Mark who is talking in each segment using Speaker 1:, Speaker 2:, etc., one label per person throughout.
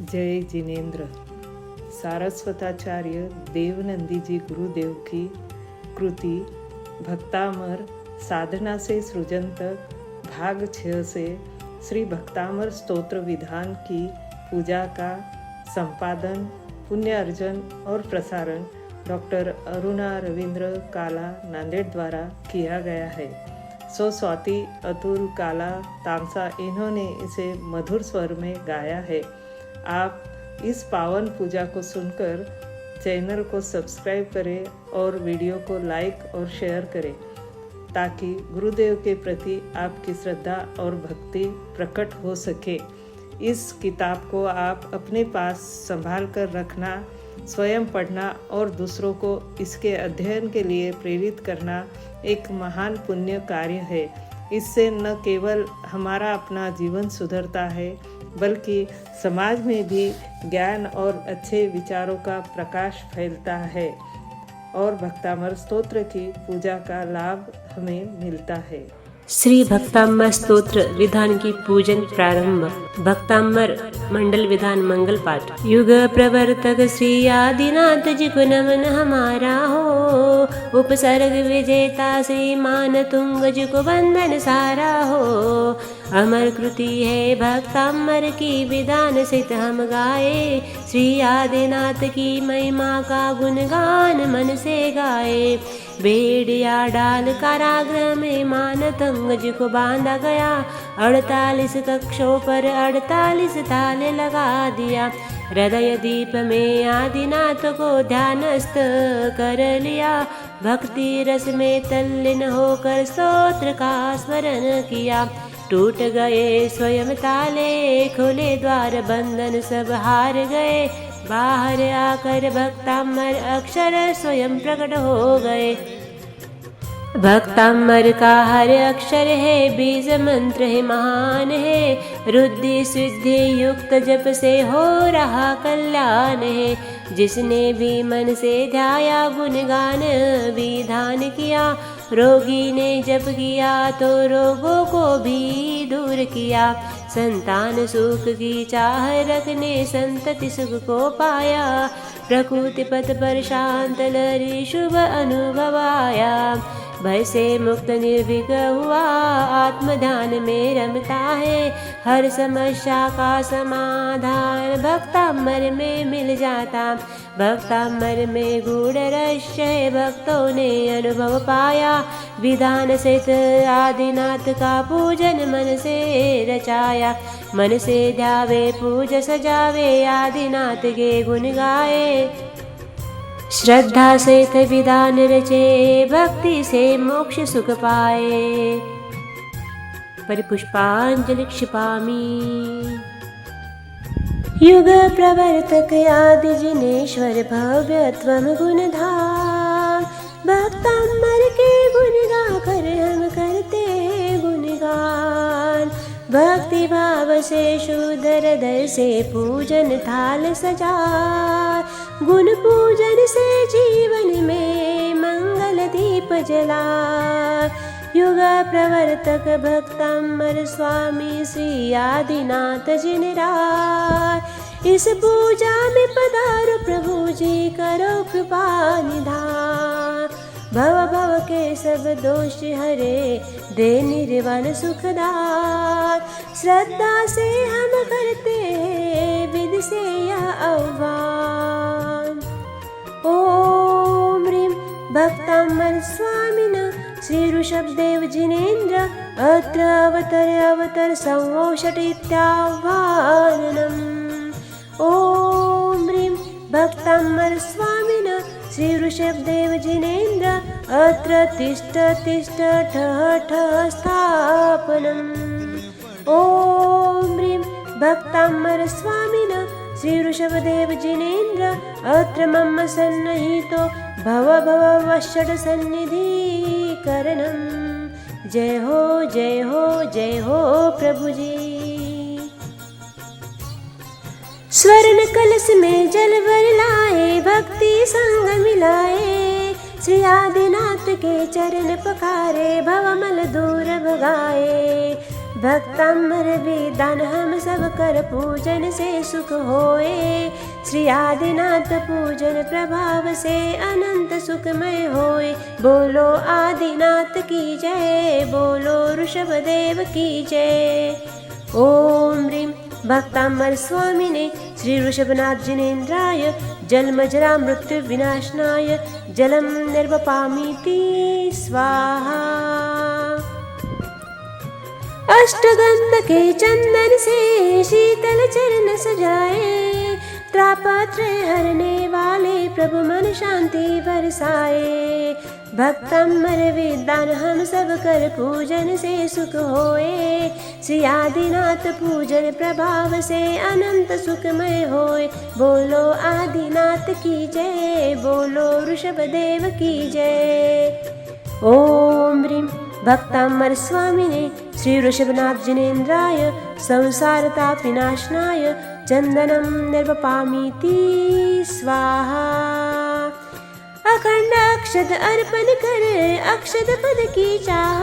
Speaker 1: जय जिनेन्द्र। सारस्वताचार्य देवनंदी जी गुरुदेव की कृति भक्तामर साधना से सृजन तक भाग 6 से श्री भक्तामर स्तोत्र विधान की पूजा का संपादन, पुण्य अर्जन और प्रसारण डॉक्टर अरुणा रविंद्र काला नांदेड़ द्वारा किया गया है। स्वाति, अतुल, काला, तामसा इन्होंने इसे मधुर स्वर में गाया है। आप इस पावन पूजा को सुनकर चैनल को सब्सक्राइब करें और वीडियो को लाइक और शेयर करें ताकि गुरुदेव के प्रति आपकी श्रद्धा और भक्ति प्रकट हो सके। इस किताब को आप अपने पास संभाल कर रखना, स्वयं पढ़ना और दूसरों को इसके अध्ययन के लिए प्रेरित करना एक महान पुण्य कार्य है। इससे न केवल हमारा अपना जीवन सुधरता है बल्कि समाज में भी ज्ञान और अच्छे विचारों का प्रकाश फैलता है और भक्तामर स्तोत्र की पूजा का लाभ हमें मिलता है।
Speaker 2: श्री भक्ताम्बर स्तोत्र विधान की पूजन प्रारंभ। भक्ताम्बर मंडल विधान मंगल पाठ। युग प्रवर्तक श्री आदिनाथ जी को नमन हमारा हो। उपसर्ग विजेता श्री मान तुंग जी को वंदन सारा हो। अमर कृति है भक्ताम्बर की विधान सित हम गाए। श्री आदिनाथ की महिमा का गुणगान मन से गाए। बेड़िया डाल कारागृह में मान तंगज को बांधा गया। 48 कक्षों पर 48 ताले लगा दिया। हृदय दीप में आदिनाथ को ध्यानस्थ कर लिया। भक्ति रस में तल्लीन होकर स्तोत्र का स्मरण किया। टूट गए स्वयं ताले, खुले द्वार बंधन सब हार गए। बाहर आकर भक्ताम्बर अक्षर स्वयं प्रकट हो गए। भक्ताम्बर का हर अक्षर है बीज मंत्र है महान है। रुद्धि सिद्धि युक्त जप से हो रहा कल्याण है। जिसने भी मन से ध्याया गुणगान विधान किया। रोगी ने जप किया तो रोगों को भी दूर किया। संतान सुख की चाह रखने संतति सुख को पाया। प्रकृति पथ पर शांत लहरी शुभ अनुभव आया। भय से मुक्त निर्भीक हुआ, आत्मध्यान में रमता है। हर समस्या का समाधान भक्ताम्बर में मिल जाता। भक्ताम्बर में गूढ़ रहस्य है, भक्तों ने अनुभव पाया। विधान सहित आदिनाथ का पूजन मन से रचाया। मन से ध्यावे पूज सजावे, आदिनाथ के गुण गाए। श्रद्धा सहित विधान रचे, भक्ति से मोक्ष सुख पाए। परिपुष्पांजलि क्षिपामि। युग प्रवर्तक आदि जिनेश्वर भव्य त्वम गुणधाम। भक्ताम्बर के गुण गाकर हम करते हैं गुणगान। भक्ति भाव से शुद्ध हृदय से पूजन थाल सजा। गुण पूजन से जीवन में मंगल दीप जला। युग प्रवर्तक भक्ताम्बर स्वामी श्री आदिनाथ जी निराय। इस पूजा में पधारो प्रभु जी, करो कृपा निधान। भव भव के सब दोष हरे, दे निर्वाण सुखदार। श्रद्धा से हम करते हैं विधि से यह आह्वान। ओम ह्रीं भक्ताम्बर स्वामिन श्री ऋषभदेव जिनेन्द्र अत्र अवतर संवोषट इत्याह्वानम्। ओम ह्रीं भक्ताम्बर स्वामिन श्री ऋषभदेव जिनेन्द्र अत्र तिष्ठ ठः ठः स्थापनम्। ओम ह्रीं भक्ताम्बर स्वामिन श्री ऋषभदेव जिनेन्द्र अत्र मम सन्निहितो भव वषट् सन्निधि करणम्। जय हो जय हो जय हो प्रभु जी। स्वर्ण कलश में जल भर लाए, भक्ति संग मिलाए। श्री आदिनाथ के चरण पखारे, भवमल दूर भगाए। भक्तामर विदान हम सब कर पूजन से सुख होए। श्री आदिनाथ पूजन प्रभाव से अनंत सुखमय होए। बोलो आदिनाथ की जय, बोलो ऋषभदेव की जय। ओम ह्रीं भक्तामर स्वामिने श्री ऋषभनाथ जिनेन्द्राय जन्मजरा मृत्यु विनाशनाय जलम निर्वपामीति स्वाहा। अष्टगंध के चंदन से शीतल चरण सजाए, त्रापत्र हरने वाले प्रभु मन शांति बरसाए। भक्तमर विदान हम सब कर पूजन से सुख होए। श्री आदिनाथ पूजन प्रभाव से अनंत सुखमय होए। बोलो आदिनाथ की जय, बोलो ऋषभदेव की जय। ओम ह्रीं भक्तामर स्वामिने श्री ऋषभनाथ जिनेन्द्राय संसार ताप विनाशनाय चंदनम निर्वपामीति स्वाहा। अखंड अक्षत अर्पण कर अक्षत पद की चाह,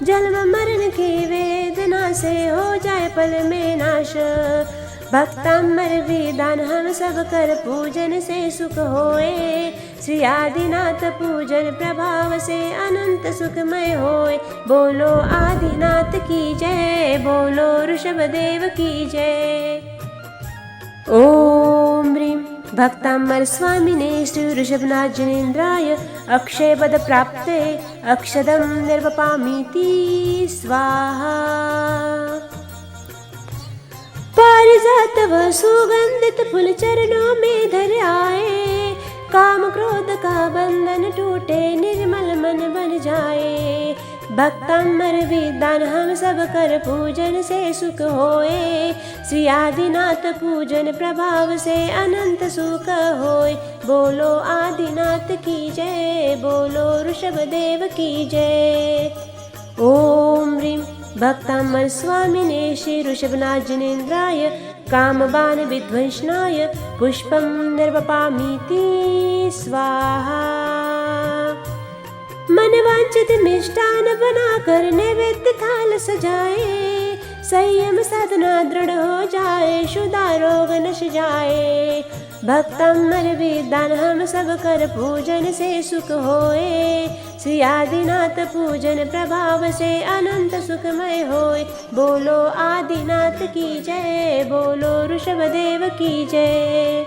Speaker 2: जन्म मरण के वेदना से हो जाए पल में नाश। भक्तामर विदान हम सब कर पूजन से सुख होए। श्री आदिनाथ पूजन प्रभाव से अनंत सुखमय होए। बोलो आदिनाथ की जय, बोलो ऋषभदेव की जय। ओम ह्रीं भक्तामर स्वामिने श्री ऋषभनाथ जिनेन्द्राय अक्षय पद प्राप्ते अक्षदम निर्वपामीति स्वाहा। पारिजात व सुगंधित फूल चरणों में धर आए, काम क्रोध का बंधन टूटे निर्मल मन बन जाए। भक्तामर विदान हम सब कर पूजन से सुख होए। श्री आदिनाथ पूजन प्रभाव से अनंत सुख होए। बोलो आदिनाथ की जय, बोलो ऋषभदेव की जय। ओम ह्रीं भक्तामर स्वामिने श्री ऋषभनाथ जिनेन्द्राय कामबाण विध्वंसनाय पुष्पम निर्वपामीति स्वाहा। मनवांचित मिष्टान बनाकर नैवेद्य थाल सजाए, संयम साधना दृढ़ हो जाए, शुदा रोग नश जाए। भक्तमर विदान हम सब कर पूजन से सुख होए। श्री आदिनाथ पूजन प्रभाव से अनंत सुखमय होए। बोलो आदिनाथ की जय, बोलो ऋषभदेव की जय।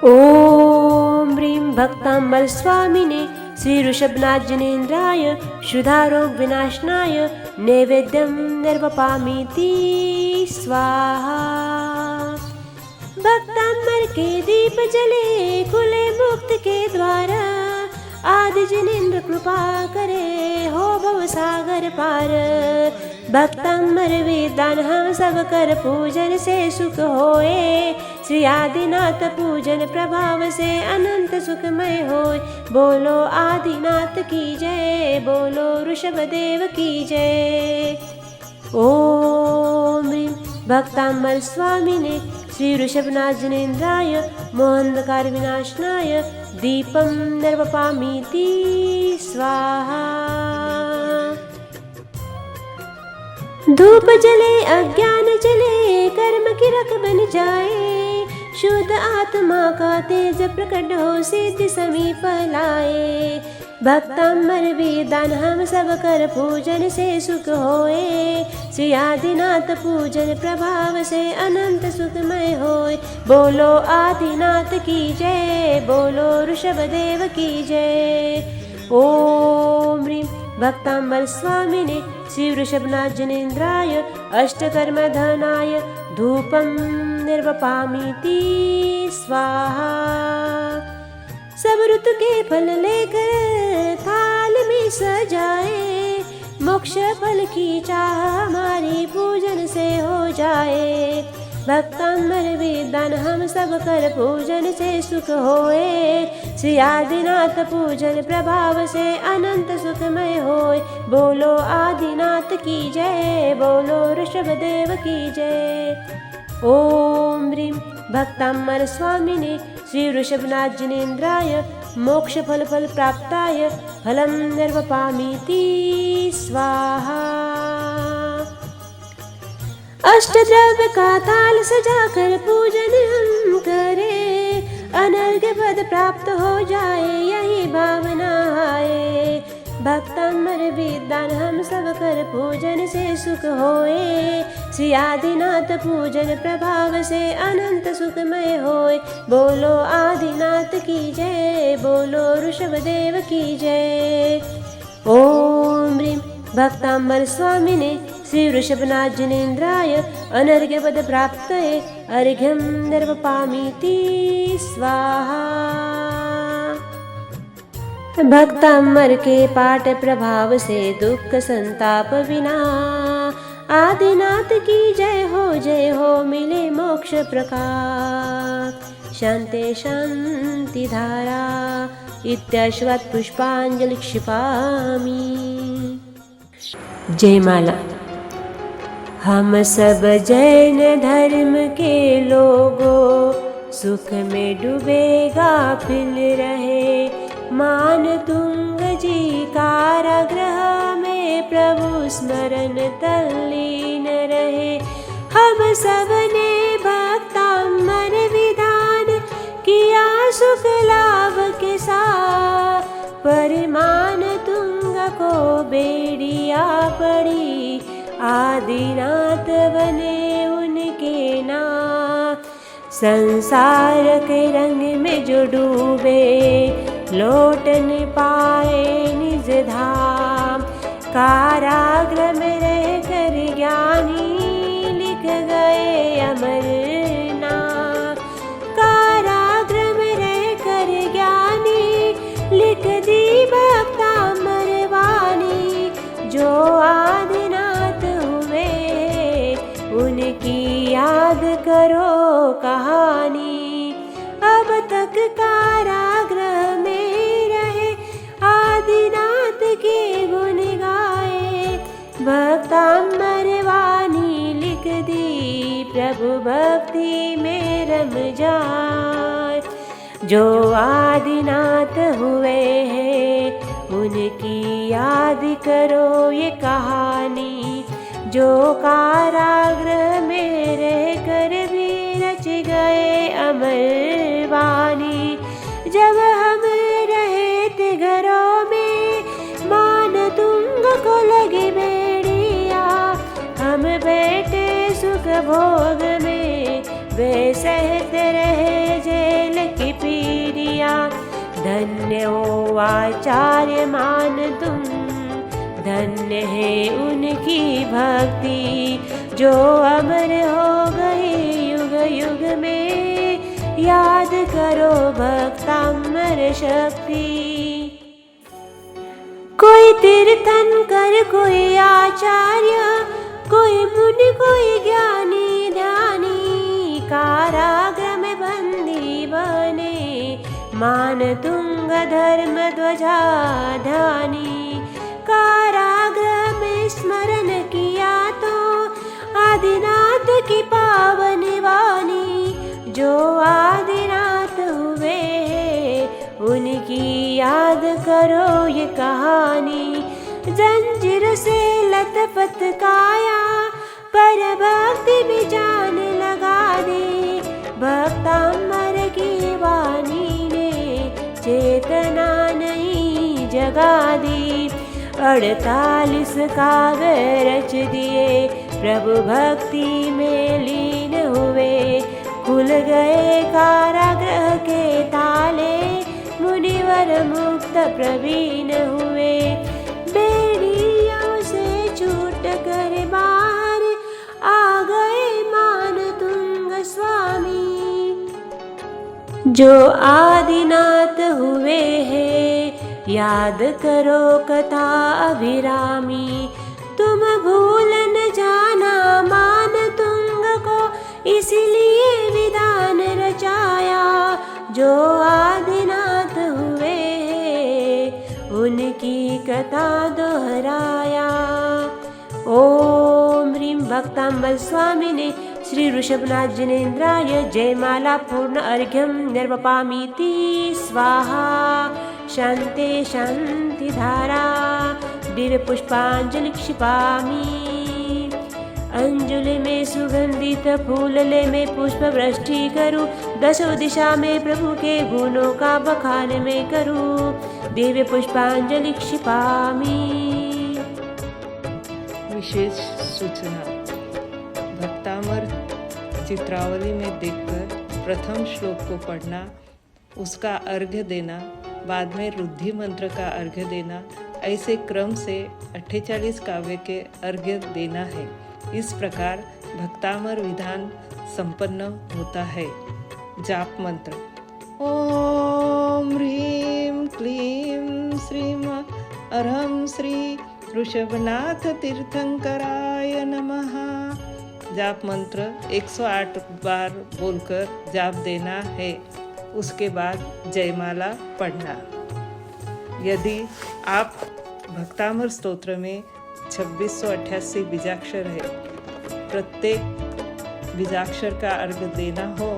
Speaker 2: ओम ह्रीं भक्तामर स्वामिने श्री ऋषभनाथ जिनेन्द्राय शुद्धारोग विनाशनाय नैवेद्यम निर्वपामीति स्वाहा। भक्तामर के दीप जले खुले मुक्त के द्वारा, आदि जिनेन्द्र कृपा करे हो भव सागर पार। भक्तमर विदान हम सब कर पूजन से सुख होए। श्री आदिनाथ पूजन प्रभाव से अनंत सुखमय होए। बोलो आदिनाथ की जय, बोलो ऋषभदेव की जय। ओम ह्रीं भक्तामर स्वामिने श्री ऋषभनाथ जिनेन्द्राय मोहांधकार विनाशनाय दीपम निर्वपामीति स्वाहा। धूप जले अज्ञान जले कर्म की रख बन जाए, शुद्ध आत्मा का तेज प्रकट हो सिद्धि समीप लाए। भक्तमर विदान हम सब कर पूजन से सुख होए। श्री आदिनाथ पूजन प्रभाव से अनंत सुखमय होए। बोलो आदिनाथ की जय, बोलो ऋषभदेव की जय। ओम ह्रीं भक्तामर स्वामिने श्री ऋषभनाथ जिनेन्द्राय अष्टकर्म धनाय धूपम निर्वपामीति स्वाहा। सब ऋतु के फल लेकर थाल में सजाए, मोक्ष फल की चाह हमारी पूजन से हो जाए। भक्तमर विदान हम सब कर पूजन से सुख होए। श्री आदिनाथ पूजन प्रभाव से अनंत सुखमय होए। बोलो आदिनाथ की जय, बोलो ऋषभदेव की जय। ओम ह्रीं भक्तामर स्वामिने श्री ऋषभनाथ जिनेन्द्राय मोक्ष फल फल प्राप्ताय फलम निर्वपामीति स्वाहा। अष्टद्रव्य का थाल सजाकर पूजन हम करें, अनर्घ्य पद प्राप्त हो जाए यही भावना आए। भक्तमर विद्वान हम सब कर पूजन से सुख होए, श्री आदिनाथ पूजन प्रभाव से अनंत सुखमय होए। बोलो आदिनाथ की जय, बोलो ऋषभदेव की जय। ओम ह्रीं भक्तांबर स्वामिने श्री ऋषभनाथ जिनेन्द्राय अनर्घ्य पद प्राप्तये अर्घ्यं निर्वपामीति स्वाहा। भक्तांबर के पाठ प्रभाव से दुख संताप विना, आदिनाथ की जय हो मिले मोक्ष प्रकाश। शांते शांति धारा इत्याश्वत पुष्पांजलि क्षिपामि। जयमाला। हम सब जैन धर्म के लोगों सुख में डूबे गाफिल रहे। मान तुंग जी कारागृह में प्रभु स्मरण तल्लीन रहे। हम सब ने भक्तांबर विधान किया सुख लाभ के साथ, पर मान तुंग को बेड़िया पड़ी, आदिनाथ बने उनके नाम। संसार के रंग में जो डूबे लौट न पाए निज धाम। कारागृह में रहकर ज्ञानी लिख गए अमर नाम। कारागृह में रहकर ज्ञानी लिख दी भक्तांबर वाणी। जो आदिनाथ हुए उनकी याद करो कहानी। अब तक कारागृह में रहे आदिनाथ के गुण गाए। भक्तांबर वाणी लिख दी प्रभु भक्ति में रम जाए। जो आदिनाथ हुए हैं उनकी याद करो ये कहानी। जो कारागृह में रहकर भी रच गए अमर वाणी। जब हम रहे थे घरों में मान तुंग को लगी बेड़िया। हम बैठे सुख भोग में वे सहते रहे जेल की पीड़िया। धन्य हो आचार्य मान तुम, धन्य है उनकी भक्ति। जो अमर हो गई युग युग में, याद करो भक्तांबर शक्ति। कोई तीर्थंकर कोई आचार्य, कोई मुनि कोई ज्ञानी ध्यानी। कारागृह में बंदी बने मान तुंग धर्म ध्वजा ध्यानी। कारागृह में स्मरण किया तो आदिनाथ की पावन वाणी। जो आदिनाथ हुए उनकी याद करो ये कहानी। जंजीर से लथपथ काया पर भक्ति भी जान लगा दी। भक्तांबर की वाणी ने चेतना नहीं जगा दी। 48 काव्य रच दिए प्रभु भक्ति में लीन हुए। खुल गए कारागृह के ताले, मुनिवर मुक्त प्रवीण हुए। बेड़ियों से छूट कर बाहर आ गए मान तुंग स्वामी। जो आदिनाथ हुए हैं याद करो कथा अभिरामी। तुम भूल न जाना मान तुंग को, इसलिए विधान रचाया। जो आदिनाथ हुए उनकी कथा दोहराया। ओम ह्रीं भक्तांबर स्वामिने श्री ऋषभनाथ जिनेन्द्राय जयमाला पूर्ण अर्घ्यं निर्वपामीति स्वाहा। शान्ते शान्ति धारा दिव्य पुष्पांजलि क्षिपामि। अंजुलि में सुगंधित फूलले में पुष्प वृष्टि करूं, दसों दिशा में प्रभु के गुणों का बखान में करूं, दिव्य पुष्पांजलि क्षिपामि।
Speaker 1: विशेष सूचना, भक्तामर चित्रावली में देखकर प्रथम श्लोक को पढ़ना, उसका अर्घ्य देना, बाद में रुद्धि मंत्र का अर्घ्य देना, ऐसे क्रम से 48 काव्य के अर्घ्य देना है। इस प्रकार भक्तामर विधान संपन्न होता है। जाप मंत्र, ओम ह्रीं क्लीं श्रीं अर्हं श्री ऋषभनाथ तीर्थंकराय नमः। जाप मंत्र 108 बार बोलकर जाप देना है। उसके बाद जयमाला पढ़ना। यदि आप भक्तामर स्तोत्र में 2688 बीजाक्षर है, प्रत्येक बीजाक्षर का अर्घ्य देना हो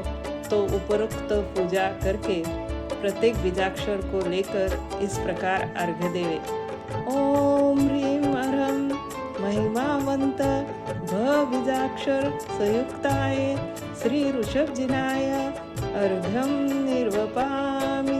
Speaker 1: तो उपरोक्त पूजा करके प्रत्येक बीजाक्षर को लेकर इस प्रकार अर्घ्य देवे। ओम ह्रीं अर्हं महिमावंत भ बीजाक्षर संयुक्ताय श्री ऋषभजिनाय अर्घ्यं निर्वपामि।